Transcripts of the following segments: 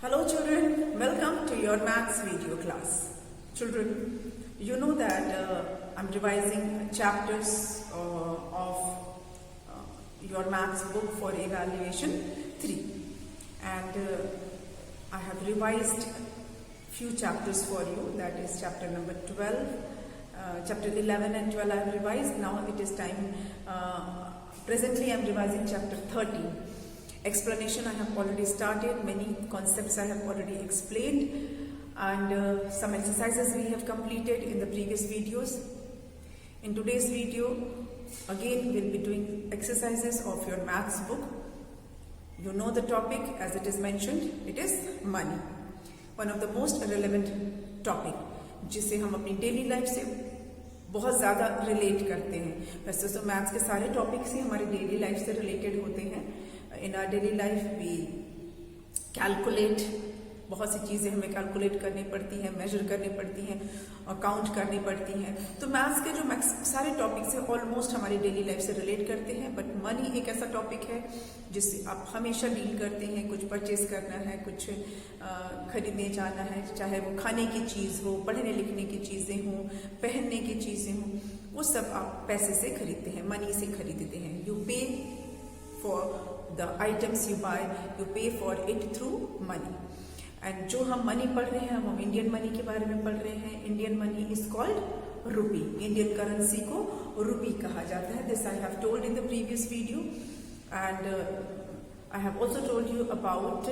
Hello children, welcome to your maths video class. Children, you know that I'm revising chapters of your maths book for evaluation 3 and I have revised few chapters for you, that is chapter number 12, chapter 11 and 12 I have revised. Now it is time, presently I am revising chapter 13. Explanation I have already started, many concepts I have already explained and some exercises we have completed in the previous videos. In today's video, again we'll be doing exercises of your maths book. You know the topic as it is mentioned, it is money. One of the most relevant topic जिसे हम अपनी daily life से बहुत ज़्यादा relate करते हैं. वैसे तो मैथ्स के सारे टॉपिक्स ही हमारी डेली लाइफ से रिलेटेड होते हैं. In our daily life we calculate, बहुत सी चीज़ें हमें कैलकुलेट करनी पड़ती हैं, मेजर करनी पड़ती हैं और काउंट करनी पड़ती हैं. तो मैथ्स के जो सारे टॉपिक्स हैं ऑलमोस्ट हमारी डेली लाइफ से रिलेट करते हैं. बट मनी एक ऐसा टॉपिक है जिससे आप हमेशा डील करते हैं. कुछ परचेज करना है, कुछ खरीदने जाना है, चाहे वो खाने की चीज़ हो, पढ़ने लिखने की चीज़ें हों, पहनने की चीज़ें हों, वो सब आप पैसे से खरीदते हैं, मनी से खरीदते हैं. यू पे for the items you buy, you pay for it through money. And जो हम मनी पढ़ रहे हैं, हम इंडियन मनी के बारे में पढ़ रहे हैं. Indian money is called rupee. Indian currency को रुपी कहा जाता है. This I have told in the previous video and I have also told you about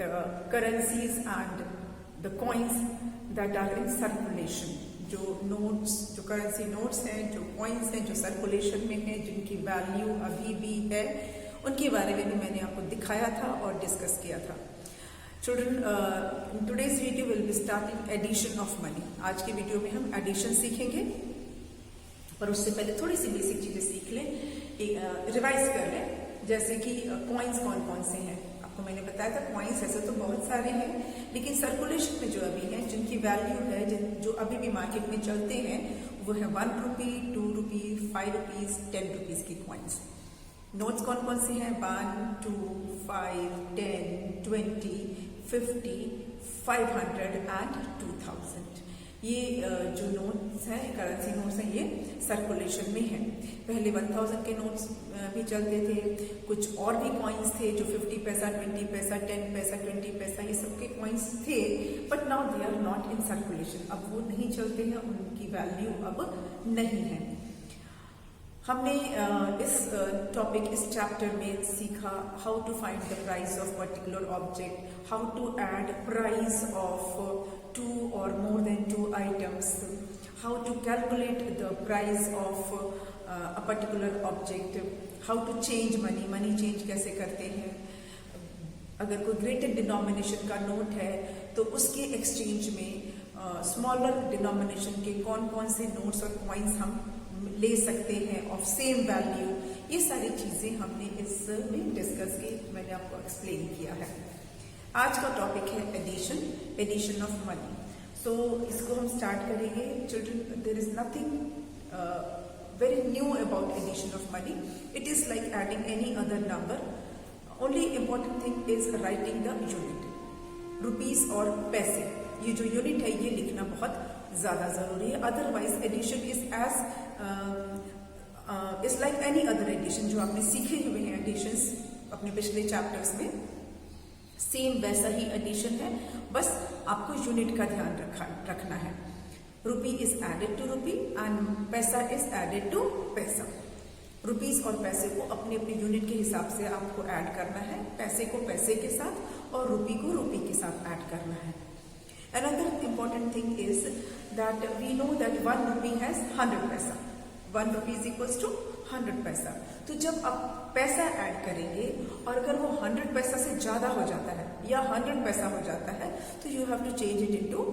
the currencies and the coins that are in circulation. जो notes, जो currency notes हैं, जो coins हैं, जो सर्कुलेशन में हैं, जिनकी वैल्यू अभी भी है, उनके बारे में भी मैंने आपको दिखाया था और डिस्कस किया था. Children, in today's video will be starting addition of money. आज की वीडियो में हम एडिशन सीखेंगे, पर उससे पहले थोड़ी सी बेसिक चीजें सीख लें, रिवाइज कर लें. जैसे कि कॉइन्स कौन कौन से हैं. आपको मैंने बताया था कॉइन्स ऐसे तो बहुत सारे हैं, लेकिन सर्कुलेशन में जो अभी हैं, जिनकी वैल्यू है, जो अभी भी मार्केट में चलते हैं, वो है 1 रुपी, 2 रुपी, 5 रुपीज, 10 रुपीज की कॉइन्स. नोट्स कौन कौन से हैं? 1, 2, 5, 10, 20, 50, 500 एंड 2000. ये जो नोट्स हैं, करेंसी नोट्स हैं, ये सर्कुलेशन में हैं. पहले 1000 के नोट्स भी चलते थे. कुछ और भी कॉइन्स थे जो 50 पैसा, 20 पैसा, 10 पैसा, 20 पैसा, ये सबके कॉइन्स थे. But now they are not in circulation. अब वो नहीं चलते हैं, उनकी वैल्यू अब नहीं है. हमने इस टॉपिक, इस चैप्टर में सीखा how to find the price of particular object, how to add price of 2 और more than 2 items, how to calculate the price of a particular object, how to change money, money change कैसे करते हैं. अगर कोई greater denomination का note है तो उसके एक्सचेंज में स्मॉलर डिनोमिनेशन के कौन कौन से नोट्स और कॉइन्स हम ले सकते हैं ऑफ सेम वैल्यू. ये सारी चीजें हमने इसमें डिस्कस की, मैंने आपको एक्सप्लेन किया है. आज का टॉपिक है addition, addition of money. So इसको हम स्टार्ट करेंगे. Children, there is nothing very new about addition of money. It is like adding any other number. Only important thing is writing the unit. Rupees और पैसे, ये जो unit है ये लिखना बहुत ज्यादा जरूरी है. Otherwise addition is as is like any other addition. जो आपने सीखे हुए हैं एडिशंस अपने पिछले चैप्टर्स में, सेम वैसा ही एडिशन है, बस आपको यूनिट का ध्यान रखना है. Rupee is added to rupee and paisa is added to paisa. Rupees और पैसे को अपने अपने यूनिट के हिसाब से आपको ऐड करना है. पैसे को पैसे के साथ और रुपी को रुपी के साथ ऐड करना है. Another important thing is that we know that 1 rupee has 100 paisa. 1 rupee is equals to 100 paisa. तो जब आप पैसा ऐड करेंगे और अगर वो 100 पैसा से ज्यादा हो जाता है या 100 पैसा हो जाता है तो you have to change it into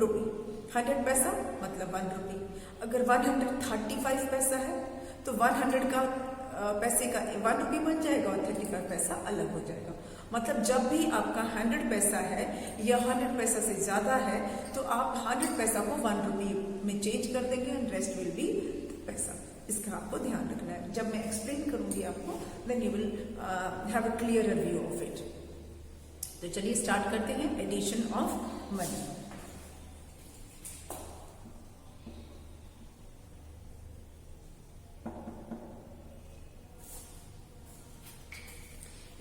rupee. 100 पैसा मतलब 1 rupee. अगर 135 पैसा है तो 100 का पैसे का 1 रुपी बन जाएगा और 35 पैसा अलग हो जाएगा. मतलब जब भी आपका 100 पैसा है या 100 पैसा से ज्यादा है तो आप 100 पैसा को 1 रुपी में चेंज कर देंगे एंड रेस्ट विल बी पैसा. इसका आपको ध्यान रखना है. जब मैं एक्सप्लेन करूंगी आपको, then you will have a clear view of it. तो चलिए स्टार्ट करते हैं addition of money.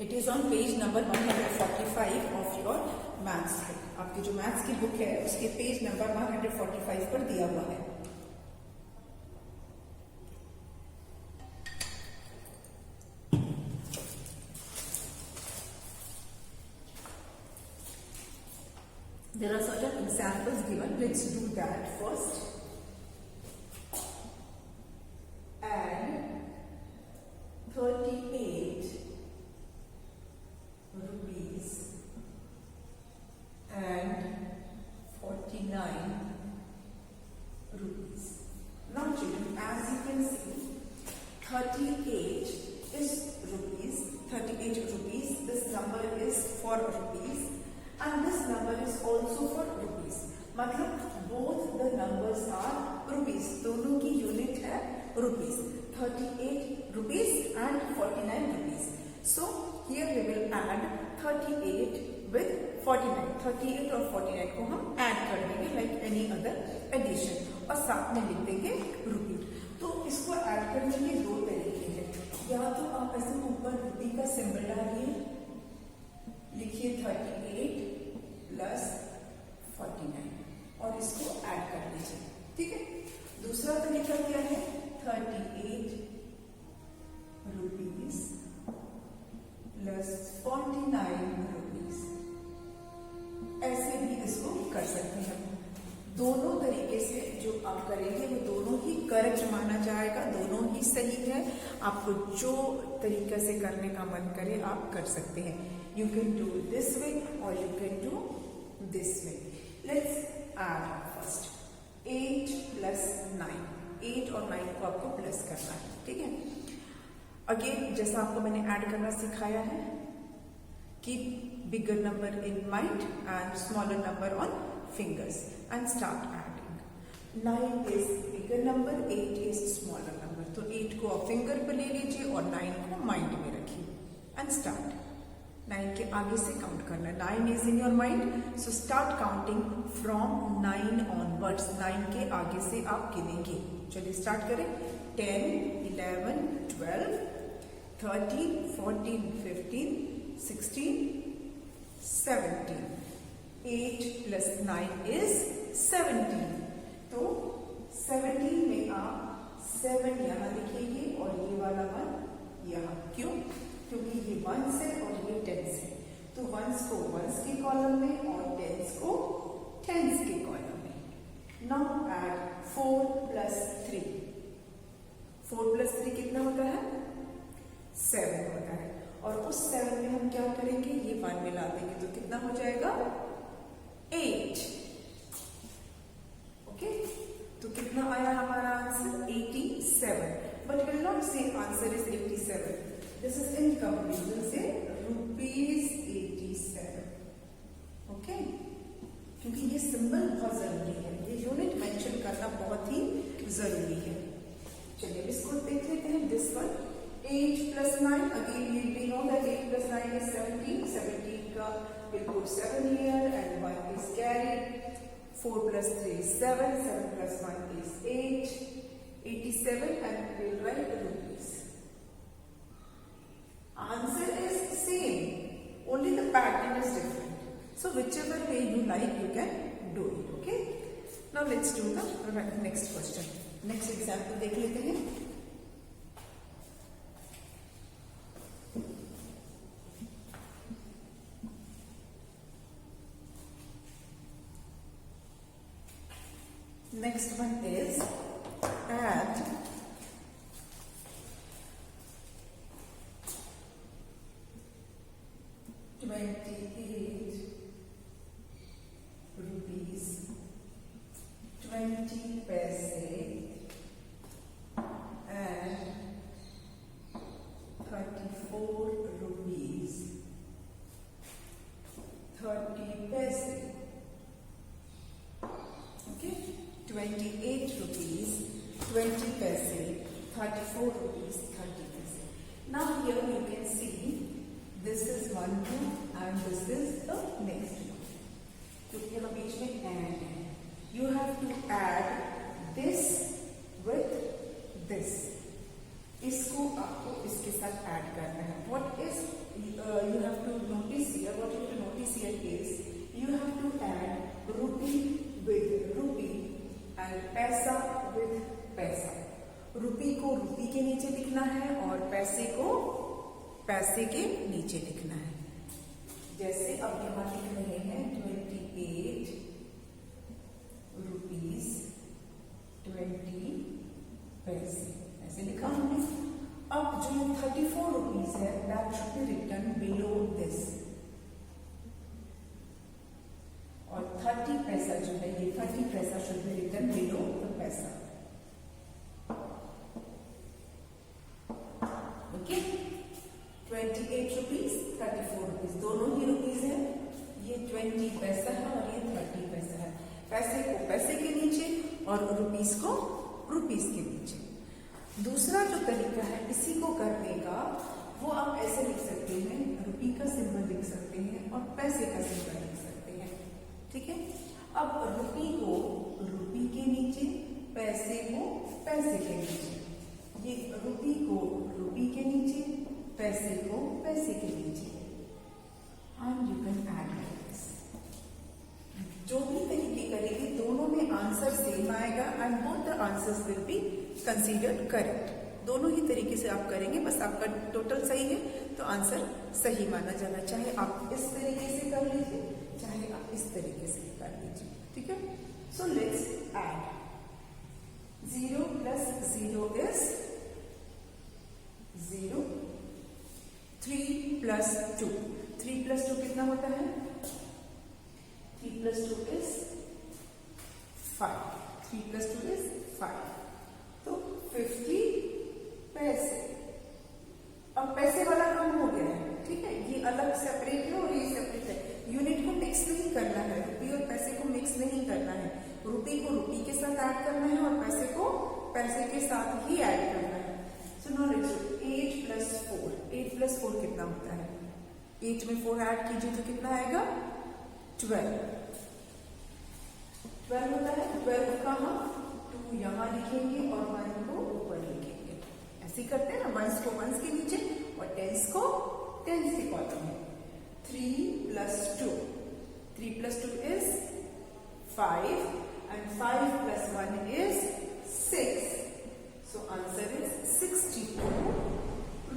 It is on page number 145 of your maths book. आपकी जो मैथ्स की बुक है उसके पेज नंबर 145 पर दिया हुआ है। There are certain examples given. Let's do that first. Add 38 rupees and 49 rupees. Now children, as you can see, 38 is rupees. 38 rupees. This number is for rupees. And this number is also for rupees. मतलब both the numbers are rupees. दोनों की unit है rupees. 38 rupees and 49 rupees. So here we will add 38 with 49. 38 और 49 को हम add कर देंगे like any other addition और साथ में लिख देंगे रुपी। तो इसको add करने के दो तरीके हैं। या तो आप ऐसे ऊपर रुपी का सिंबल डालिए, लिखिए 38 प्लस 49 और इसको ऐड कर दीजिए। ठीक है। दूसरा तरीका क्या है? 38 रुपीज प्लस 49 रुपीज, ऐसे भी इसको कर सकते हैं। दोनों तरीके से जो आप करेंगे वो दोनों ही करेक्ट माना जाएगा, दोनों ही सही है। आपको जो तरीका से करने का मन करे आप कर सकते हैं। You can do this way or you can do this way. Let's add first 8 plus 9. 8 और 9 को आपको प्लस करना है। ठीक है। अगेन जैसा आपको मैंने ऐड करना सिखाया है, keep bigger number in mind and smaller number on fingers and start adding. 9 is bigger number, 8 is smaller number. तो 8 को आप फिंगर पर ले लीजिए और 9 को माइंड में रखिए एंड स्टार्ट। 9 के आगे से काउंट करना है। 9 is in your mind, so start counting from 9 onwards. 9 के आगे से आप गिनेंगे। चलिए स्टार्ट करें। 10, 11, 12, 13, 14, 15, 16, 17. 8 plus 9 is 17. तो 17 में आप 7 यहाँ लिखेंगे और ये वाला 1 यहाँ। क्यों? क्योंकि ये 1s है और ये 10s है। तो 1s को 1s के कॉलम में और 10s को 10s के कॉलम में। Now add 4 plus 3। 4 plus 3 कितना होता है? 7 होता है। और उस 7 में हम क्या करेंगे? ये 1 मिला देंगे तो कितना हो जाएगा? 8। ओके। तो कितना आया हमारा आंसर? 87। बट विल नॉट से answer is 87। This is incomplete. We'll say rupees 87. Okay? क्योंकि ये सिंबल बहुत जरूरी है, ये यूनिट मेंशन करना बहुत ही जरूरी है। चलिए इसको देख लेते हैं। This one 8 plus 9. Again we know that 8 plus 9 is 17. 17 का we'll put 7 here and 1 is carried. 4 plus 3 is 7. 7 plus 1 is 8. 87 and we'll write rupees. Answer is same, only the pattern is different. So whichever way you like, you can do it. Okay. Now let's do the next question. Next example देख लेते हैं। Next one is add 28 rupees 20 paise and 34 rupees 30 paise. Okay, 28 rupees 20 paise, 34 rupees 30 paise. Now here you can see this is 1 2 and this is the next one, क्योंकि यहाँ बीच में end है. You have to add this with this. इसको आपको इसके साथ add करना है. What is you have to notice here, what you notice here is you have to add rupee with rupee and paisa with paisa. Rupee को रूपी के नीचे लिखना है और पैसे को पैसे के नीचे लिखना है. जैसे अब यहाँ लिख रहे हैं 28 रुपीज 20 पैसे, ऐसे लिखा हमने. अब जो 34 रुपीज है that should be written below this, और 30 पैसा जो है ये 30 paisa should be written below the paisa. Okay, 28 rupees 34 rupees दोनों ही रुपीज है. ये 20 पैसा है और ये 30 पैसा है. पैसे को पैसे के नीचे और रुपीज को रुपीज के नीचे. दूसरा जो तरीका है इसी को करने का, वो आप ऐसे लिख सकते हैं, रुपी का सिंबल लिख सकते हैं और पैसे का सिंबल लिख सकते हैं. ठीक है. अब रुपी को रुपी के नीचे, पैसे को पैसे के नीचे. ये रुपी को रुपी के नीचे, पैसे को पैसे के नीचे. And you can add this. जो भी तरीके करेंगे दोनों में आंसर सेम आएगा and both the answers will be considered correct. दोनों ही तरीके से आप करेंगे, बस आपका टोटल सही है तो आंसर सही माना जाना. चाहे आप इस तरीके से कर लीजिए, चाहे आप इस तरीके से कर लीजिए. ठीक है. So let's add. 0 plus 0 is 0. 3 plus 2, 3 plus 2 कितना होता है? 3 प्लस 2 इज 5. 3 plus 2 is 5. तो 50 पैसे. अब पैसे वाला काम हो गया है. ठीक है. ये अलग सेपरेट है और ये सेपरेट है. यूनिट को मिक्स नहीं करना है, रुपी और पैसे को मिक्स नहीं करना है. रुपी को रुपी के साथ ऐड करना है और पैसे को पैसे के साथ ही ऐड करना है. So now let's do 8 plus 4. 8 plus 4 कितना होता है? 8 में 4 ऐड कीजिए तो कितना आएगा? 12. 12 होता है. 12 का हम 2 यहाँ लिखेंगे और 1 को ऊपर लिखेंगे. ऐसे करते हैं ना, वंस को वंस के नीचे और टेंस को टेंस के कॉलम में. 3 plus 2. 3 plus 2 is 5 and 5 plus 1 is 6. So answer is 62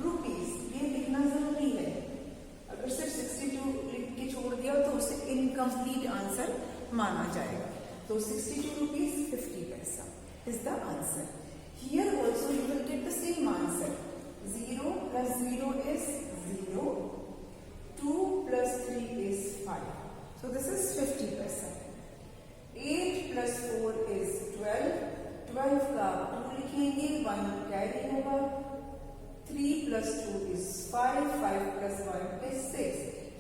rupees. ये लिखना जरूरी है. अगर सिर्फ 62 लिख के छोड़ दिया तो उसे इनकम्प्लीट आंसर माना जाएगा. तो 62 rupees 50 paisa is the answer. Here also you will get the same answer. 0 plus 0 is 0. 2 plus 3 is 5. So this is 50 paisa. 8 plus 4 is 12. 12 का 2 लिखेंगे, 1 कैरी होगा. 3 plus 2 is 5. 5 plus 1 is 6.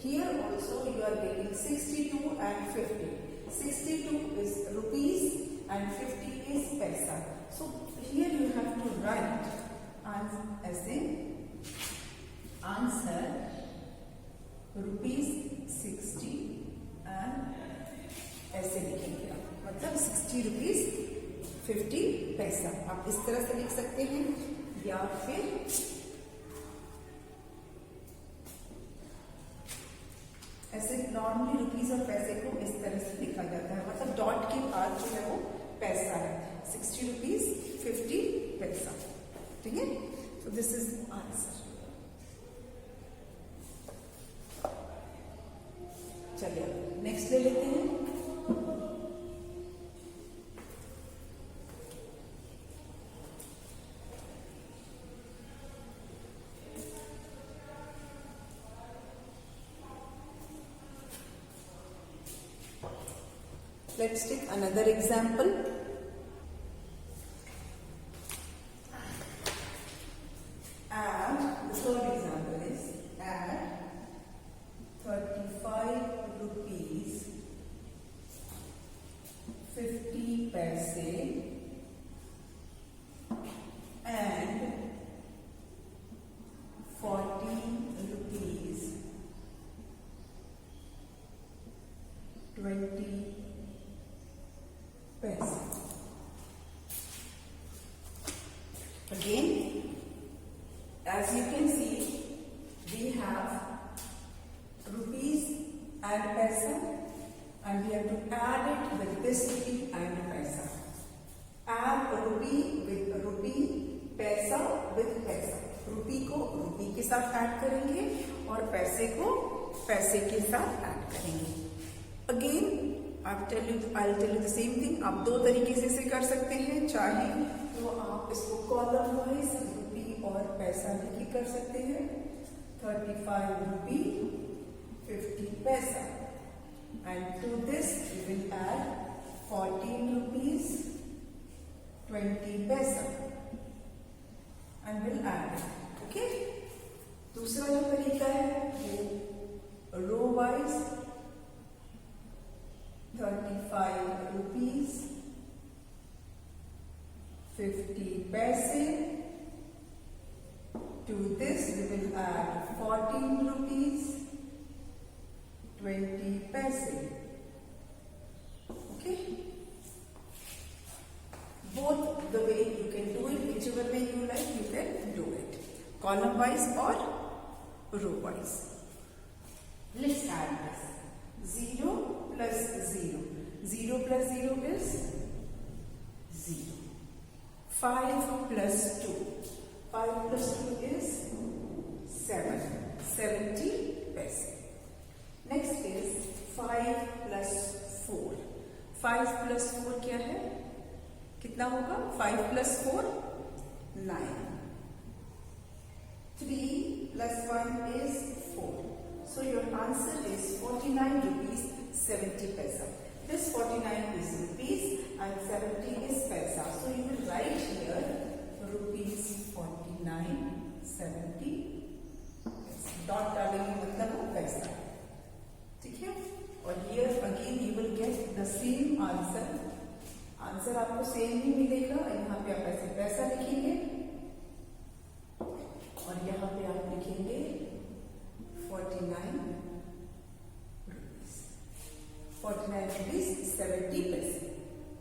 Here also you are getting 62 and 50. 62 is rupees and 50 is paisa. So here you have to write as in answer rupees 60 and ऐसे लिखेंगे आप, मतलब 60 rupees 50 पैसा. आप इस तरह से लिख सकते हैं या फिर ऐसे. नॉर्मली रुपीज और पैसे को इस तरह से लिखा जाता है, मतलब डॉट के बाद जो है वो पैसा है. 60 रुपीज 50 पैसा. ठीक है. So this is answer. चलिए नेक्स्ट ले लेते हैं. Let's take another example. And the third example is add 35 rupees 50 paise and 40 rupees 20 पैसा. Again, as you can see, we have rupees and paisa, and we have to add it with this rupee and paisa. Add rupee with rupee, paisa with paisa. रुपी को रुपी के साथ add करेंगे और पैसे को पैसे के साथ ऐड करेंगे. Again I'll tell you the same thing. आप दो तरीके से इसे कर सकते हैं. चाहे तो आप इसको कॉलम वाइज रुपी और पैसा लिखी कर सकते हैं. 35 रुपी 50 पैसा, and to this we will add 14 rupees 20 paisa and we'll add it. Okay? दूसरा जो तरीका है वो रो वाइज 35 rupees 50 पैसे. To this we will add 14 rupees 20 paise. Okay? Both the way you can do it, whichever way you like, you can do it. Column wise or row wise. Let's add this. 0 plus 0. 0 plus 0 is 0. 5 plus 2. 5 plus 2 is 7. 70 paise. Next is 5 plus 4. 5 plus 4 क्या है? कितना होगा? 5 plus 4 9. 3 plus 1 is 4. So your answer is 49 rupees 70 paisa. This 49 is rupees and 70 is paisa. So you will write here rupees 49 70 dot डालेंगे मतलब वो पैसा. ठीक है? और here again you will get the same answer. Answer आपको same ही मिलेगा. यहाँ पे आप ऐसे पैसा लिखेंगे और यहाँ पे आप लिखेंगे 49 rupees. 49 rupees 70 paise.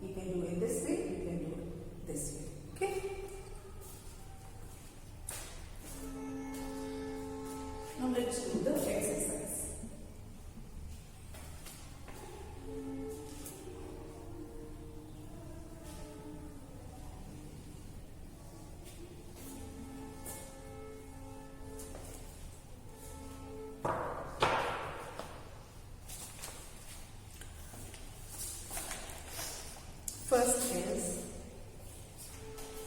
You can do it this way, you can do it this way. Okay? Now let's do the exercise. First is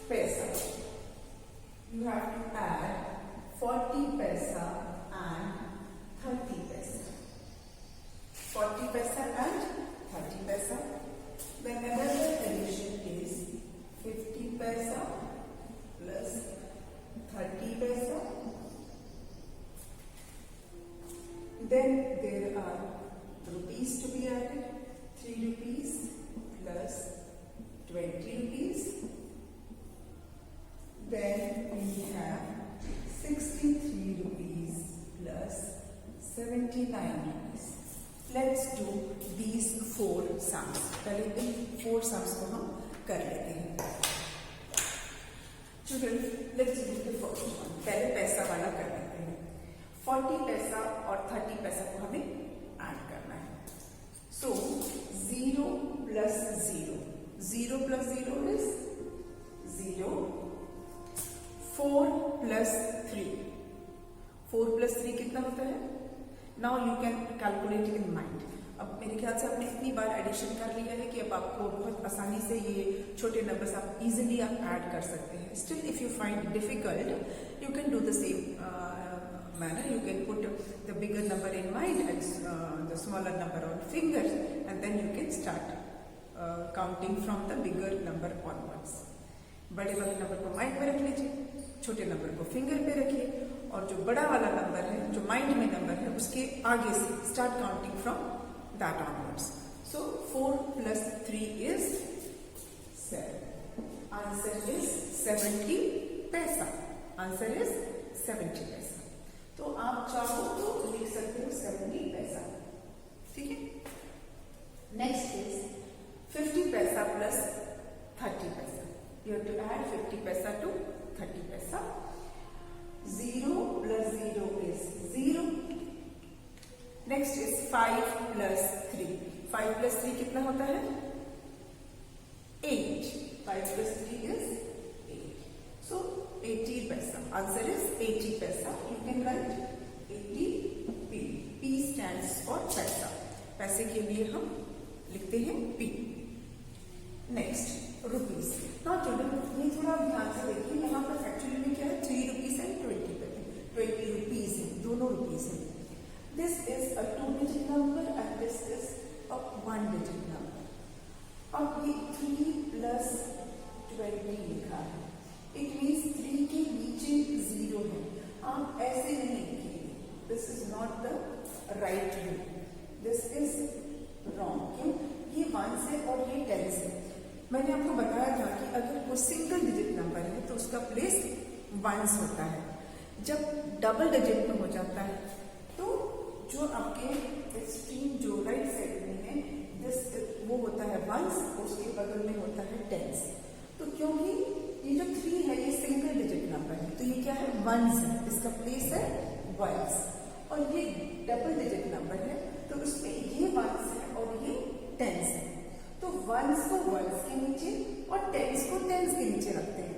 paisa. You have to add 40 paisa and 30 paisa. 40 paisa and 30 paisa. Then another addition is 50 paisa plus 30 paisa. Then there are rupees to be added. 3 rupees plus 20 rupees. Then we have 63 rupees plus 79 rupees. Let's do these 4 sums. पहले इन 4 sums को हम कर लेते हैं. Children, let's do the first one. पहले पैसा वाला कर लेते हैं. 40 पैसा और 30 पैसा को हमें ऐड करना है. So 0 plus 0. 0 plus 0 is 0. 4 plus 3. 4 plus 3 कितना होता है? Now you can calculate in mind. अब मेरे ख्याल से आपने इतनी बार एडिशन कर लिया है कि अब आपको बहुत आसानी से ये छोटे नंबर्स आप इजीली आप ऐड कर सकते हैं. Still if you find it difficult, you can do the same manner. You can put the bigger number in mind and the smaller number on fingers, and then you can start counting from the bigger number onwards. बड़े वाले number को mind में रख लीजिए, छोटे number को finger पे रखिए, और जो बड़ा वाला नंबर है, जो माइंड में नंबर है, उसके आगे से start counting from that onwards. So 4 plus 3 is 7. Answer is 70 पैसा. आंसर इज 70 पैसा. तो आप चाहो तो लिख सकते हो 70 पैसा. ठीक है? Is 5 plus 3. 5 प्लस 3 कितना होता है? 8. 5 plus 3 is 8. So 80 paisa. Answer is 80 paisa. You can write 80p. P stands for पैसा. पैसे के लिए हम लिखते हैं P. Next rupees. Now children ये थोड़ा ध्यान से देखिए, यहाँ पर एक्चुअली में क्या है? 3 rupees एंड 20 rupees है, दोनों रुपीज है. This is a 2-digit number and this is a 1-digit number. अब ये 3 plus 20 लिखा है. इट मीन्स 3 के नीचे 0 है. आप ऐसे नहीं लिखेंगे. This is not the right way. This is wrong. क्यों? ये 1 है और ये 10 है. मैंने आपको बताया था कि अगर वो सिंगल डिजिट नंबर है तो उसका प्लेस 1 होता है. जब डबल डिजिट में हो जाता है तो जो आपके एक्सट्रीम जो राइट साइड में है वो होता है 1, उसके बगल में होता है 10. तो क्योंकि ये जो 3 है ये सिंगल डिजिट नंबर है तो ये क्या है? 1 है. इसका प्लेस है 1. और ये डबल डिजिट नंबर है तो उसमें ये 1 है और ये 10 है. तो 1s को 1s के नीचे और 10s को 10s के नीचे रखते हैं.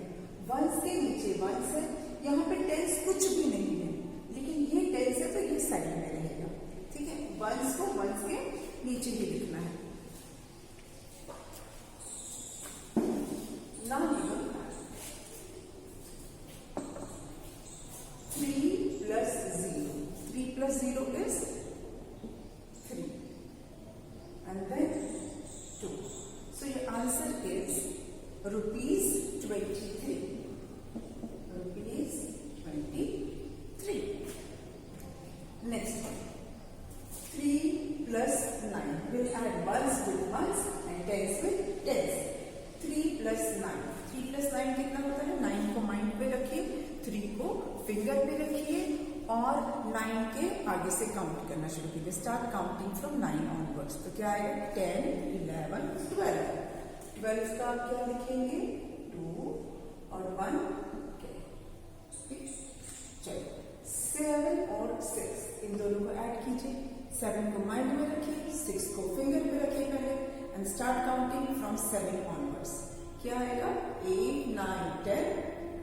1s के नीचे 1s है, यहाँ पे 10s कुछ भी नहीं है, लेकिन ये 10s है तो ये साइड में रहेगा. ठीक है? 1s को 1s के नीचे ही लिखना है. Now you 3 plus 0. 3 plus 0 is 3. And then 2. So your answer is rupees 23. Rupees 23. Next one. 3 plus 9. We'll add 1s with 1s and 10s with 10s. 3 plus 9. 3 plus 9 कितना होता है? 9 को माइंड पे रखिए, 3 को फिंगर पे रखिए और 9 के आगे से काउंट करना शुरू कीजिए. Start counting from 9 onwards. तो क्या आएगा? 10, 11, 12. 12 का आप क्या लिखेंगे? 2 और 1. चलिए 7 और 6 इन दोनों को ऐड कीजिए. 7 को माइंड में रखिए, 6 को फिंगर पे रखिए पहले and start counting from 7 onwards. क्या आएगा? 8, 9, 10,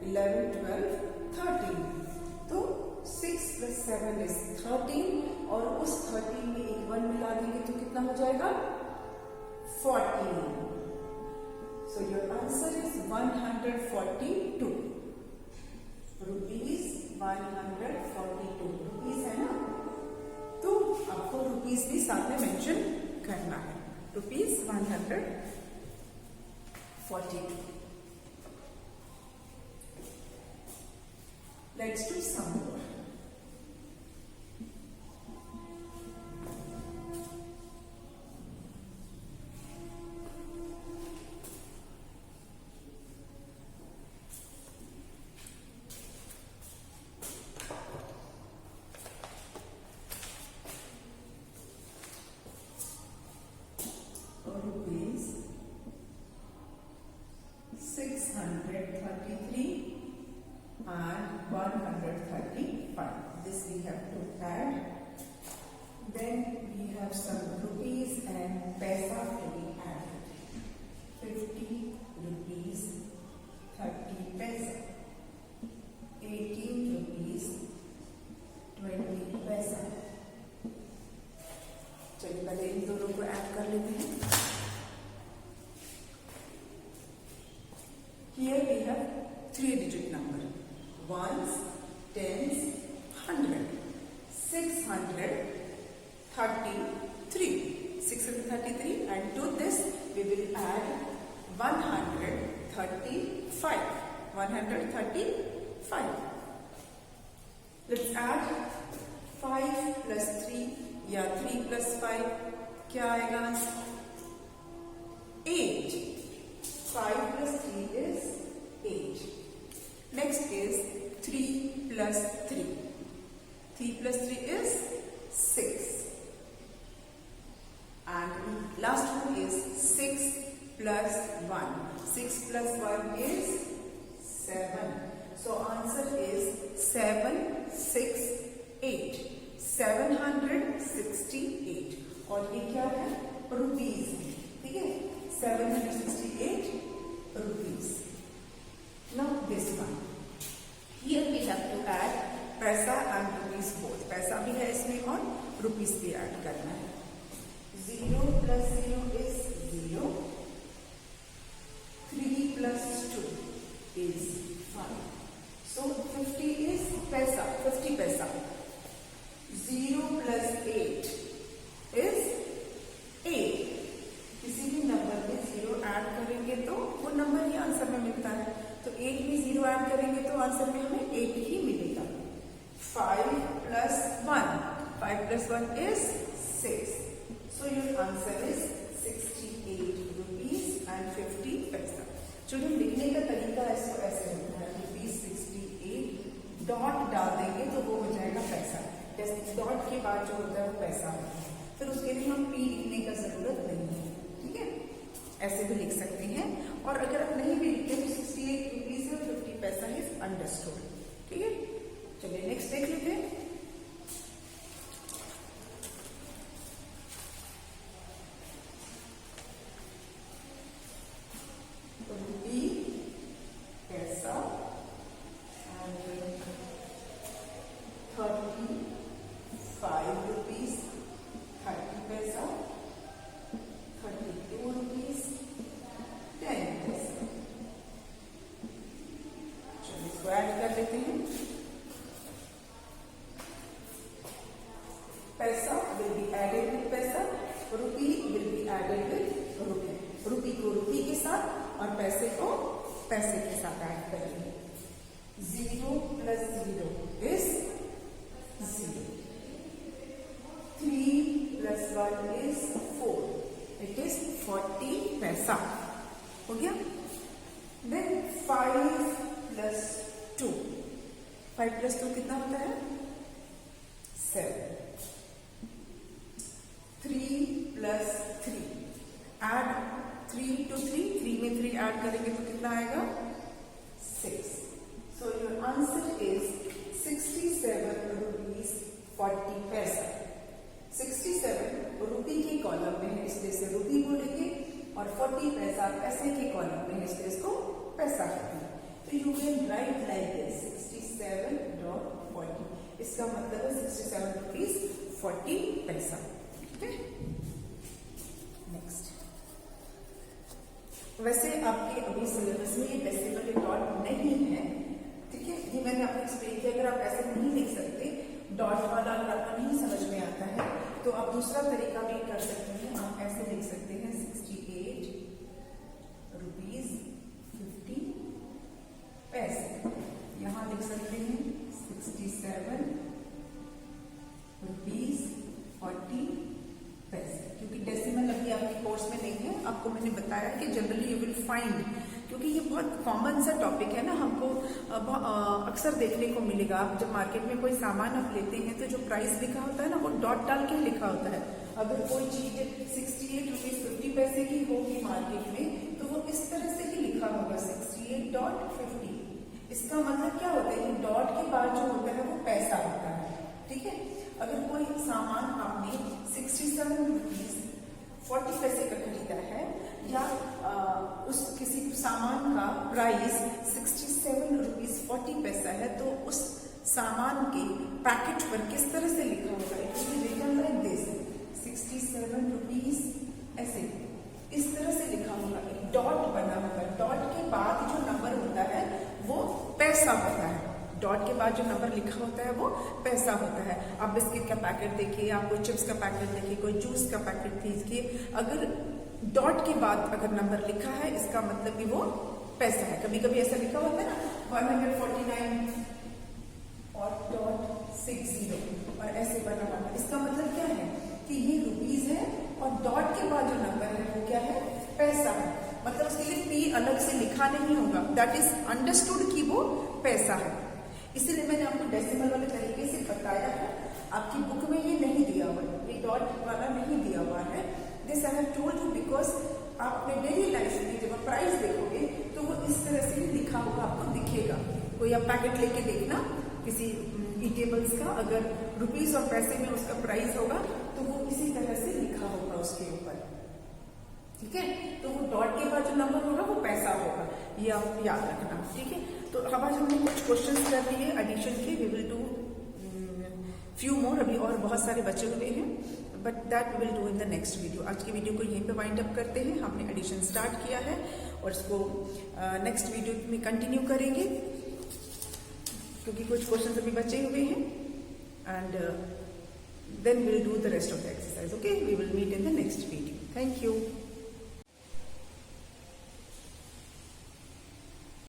11, 12, 13. तो 6 plus 7 is 13 और उस 13 में एक 1 मिला देंगे तो कितना हो जाएगा? 14. So your answer is 142. Rupees 142. Rupees है ना, तो आपको रुपीज भी साथ में मेंशन करना है. Rupees 142. Let's do some more. Rupees 633 and 135. This we have to add. Then we have some rupees and paisa to be added. 50 rupees 30 paisa. 18 rupees 20 paisa. चलिए पहले इन दोनों को ऐड कर लेते हैं. Here we have 3-digit number. 1s, 10s, 100. 633. 633 and to this we will add 135. 135. Let's add 5 plus 3 या 3 plus 5 क्या आएगा? 8. 5 plus 3 is 8. Next is 3 plus 3. 3 plus 3 is 6. And last one is 6 plus 1. 6 plus 1 is 7. So answer is 7, 6, 8. 768. और ये क्या है, rupees, ठीक है, 768 rupees. Now this one, here we have to add paisa and rupees both. Paisa भी है इसमें और रुपीज भी ऐड करना है. 0 plus 0 is 0. 3 plus 2 is 5. So 50 is paisa, 50 paisa. 0 plus 8 is 8. किसी भी नंबर में 0 ऐड करेंगे तो वो नंबर ही आंसर में मिलता है. तो 8 में 0 ऐड करेंगे तो आंसर में हमें 8 ही मिलेगा. 5 plus 1. 5 plus 1 is 6. So your answer is 68 rupees and 50 paisa. चलिए लिखने का तरीका इसको ऐसे होता है, ₹68 डॉट डाल देंगे तो वो हो जाएगा पैसा. डॉट के बाद जो होता है वो पैसा होता है. फिर उसके लिए हम पी लिखने का जरूरत नहीं है, ठीक है. ऐसे भी लिख सकते हैं. और अगर आप नहीं भी लिखते तो 68 रुपीज और 50 पैसा इज अंडरस्टूड, ठीक है. चलिए नेक्स्ट देख लेते हैं. रुपी, पैसा एंड 35 रुपीज, 30 पैसा, 32 रुपीज, 10 पैसा. चलिए इसको ऐड कर लेते हैं. पैसा will be added with पैसा, रुपी will be added with रुपी. रुपी को रुपी के साथ और पैसे को पैसे के साथ ऐड करेंगे. 0 plus 0 is 0. 3 plus 1 is 4. It is 40 पैसा. हो गया. Then 5 plus 2. 5 plus 2 कितना होता है? 7. 3 plus 3. Add 3 to 3. 3 में 3 ऐड करेंगे तो कितना आएगा? 6. So your answer is 67 rupees 40 पैसा. 67 रुपी के कॉलम में है इसलिए से रुपी बोलेंगे और 40 पैसा पैसे के कॉलम में है इसलिए इसको पैसा कहते हैं. तो you can write like this 67.40. इसका मतलब है 67 रुपीज 40 पैसा. नेक्स्ट, वैसे आपके अभी सिलेबस में ये डेसिमल डॉट नहीं है, ठीक है. ये मैंने आपको एक्सप्लेन किया. अगर आप ऐसे नहीं लिख सकते, डॉट वाला अगर आपको नहीं समझ में आता है तो आप दूसरा तरीका भी कर सकते हैं. आप ऐसे लिख सकते हैं 68 रुपीज 50 पैसे. यहां लिख सकते हैं 67 रुपीज 40 पैसे. क्योंकि डेसिमल अभी आपके कोर्स में नहीं है. आपको मैंने बताया कि जनरली यू विल फाइंड, क्योंकि ये बहुत कॉमन सा टॉपिक है ना, हमको अक्सर देखने को मिलेगा. आप जब मार्केट में कोई सामान आप लेते हैं तो जो प्राइस लिखा होता है ना वो डॉट डाल के लिखा होता है. अगर कोई चीज 68 रुपीज 50 पैसे की होगी मार्केट में तो वो इस तरह से ही लिखा होगा 68.50. इसका मतलब क्या होता है, डॉट के बाद जो होता है वो पैसा होता है, ठीक है. अगर कोई सामान आपने 67 रुपीज 40 पैसे का खरीदा है या उस किसी सामान का प्राइस 67 रुपीज 40 पैसा है तो उस सामान के पैकेट पर किस तरह से लिखा होगा? It will be written like this 67 rupees, ऐसे इस तरह से लिखा होगा. एक डॉट बना होगा. डॉट के बाद जो नंबर होता है वो पैसा होता है. डॉट के बाद जो नंबर लिखा होता है वो पैसा होता है. आप बिस्किट का पैकेट देखिए, आप कोई चिप्स का पैकेट देखिए, कोई जूस का पैकेट देखिए, अगर डॉट के बाद अगर नंबर लिखा है इसका मतलब कि वो पैसा है. कभी कभी ऐसा लिखा होता है ना 149 और .60 और ऐसे बना हुआ. इसका मतलब क्या है कि ये रुपीज है और डॉट के बाद जो नंबर है वो क्या है? पैसा है. मतलब उसके लिए पी अलग से लिखा नहीं होगा. दैट इज अंडरस्टूड कि वो पैसा है. इसीलिए मैंने आपको डेसिमल वाले तरीके से बताया है. आपकी बुक में ये नहीं दिया हुआ है, ये डॉट वाला नहीं दिया हुआ है. This I have told you because आप अपने डेली लाइफ में जब आप प्राइस देखोगे तो वो इस तरह से ही लिखा होगा, आपको दिखेगा. कोई आप पैकेट लेके देखना किसी ईटेबल्स का, अगर रुपीज और पैसे में उसका प्राइस होगा तो वो इसी तरह से लिखा उसके ऊपर, ठीक है। तो वो डॉट के बाद जो नंबर होगा वो पैसा होगा, ये आप याद रखना, ठीक है। तो अब आज हमने कुछ क्वेश्चंस कर लिए एडिशन के, we will do few more, अभी और बहुत सारे बचे हुए हैं, but that we will do in the next video. आज की वीडियो को यहीं पे वाइंड अप करते हैं। हमने एडिशन स्टार्ट किया है और इसको नेक्स्ट वीडियो में कंटिन्यू करेंगे, क्योंकि कुछ क्वेश्चंस अभी बचे हुए हैं, and then we will do the rest of the exercise. Okay, we will meet in the next video. Thank you.